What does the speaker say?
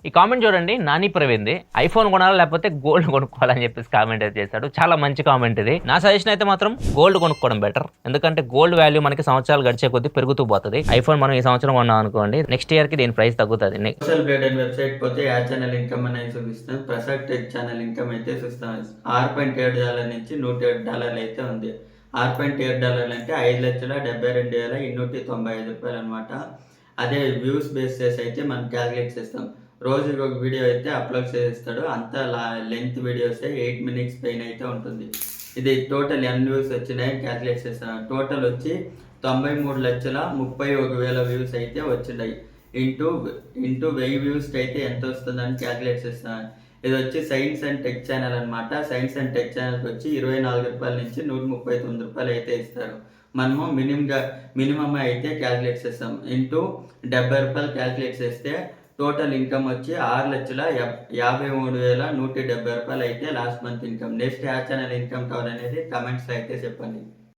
ఈ కామెంట్ చూడండి, నాని ప్రవీణ్ది. ఐఫోన్ కొనాలా లేకపోతే గోల్డ్ కొనుక్కోవాలని చెప్పేసి కామెంట్ అయితే చేశాడు. చాలా మంచి కామెంట్ ఇది. నా సజెషన్ అయితే మాత్రం గోల్డ్ కొనుక్కోవడం బెటర్. ఎందుకంటే గోల్డ్ వాల్యూ మనకి సంవత్సరాలు గడిచే కొద్దీ పెరుగుతూ పోతుంది. ఐఫోన్ మనం ఈ సంవత్సరం కొన్నాం అనుకోండి, నెక్స్ట్ ఇయర్ కి దీని ప్రైస్ తగ్గుతుంది. సోషల్ బ్లేడ్ అండ్ వెబ్సైట్ పోతే యాడ్ ఛానల్ ఇన్కమ్ అనేది చూపిస్తాం. ప్రసాద్ టెక్ ఛానల్ ఇన్కమ్ అయితే చూస్తాం. $6.7 నుంచి $107 అయితే ఉంది. $6.7 అంటే 5,72,295 రూపాయలు అనమాట. అదే వ్యూస్ బేస్ చేసి అయితే మనం క్యాలిక్యులేట్ చేస్తాం. రోజుకి ఒక వీడియో అయితే అప్లోడ్ చేస్తాడు. అంతా లెంత్ వీడియోస్ 8 మినిట్స్ పైన అయితే ఉంటుంది. ఇది టోటల్ ఎన్ని వ్యూస్ వచ్చినాయి క్యాలిక్యులేట్ చేస్తాను. టోటల్ వచ్చి 93,31,000 వ్యూస్ అయితే వచ్చినాయి. ఇంటూ 1000 వ్యూస్ అయితే ఎంత వస్తుందని క్యాలిక్యులేట్ చేస్తాను. ఇది వచ్చి సైన్స్ అండ్ టెక్ ఛానల్ అనమాట. సైన్స్ అండ్ టెక్ ఛానల్కి వచ్చి ₹24 నుంచి ₹139 అయితే ఇస్తారు. మనము మినిమం అయితే క్యాలిక్యులేట్ చేస్తాం. ఇంటూ ₹70 క్యాలిక్యులేట్ చేస్తే టోటల్ ఇన్కమ్ వచ్చి ₹6,53,170 అయితే లాస్ట్ మంత్ ఇన్కమ్. నెక్స్ట్ ఆ ఛానల్ ఇన్కమ్ కావాలనేది కమెంట్స్లో అయితే చెప్పండి.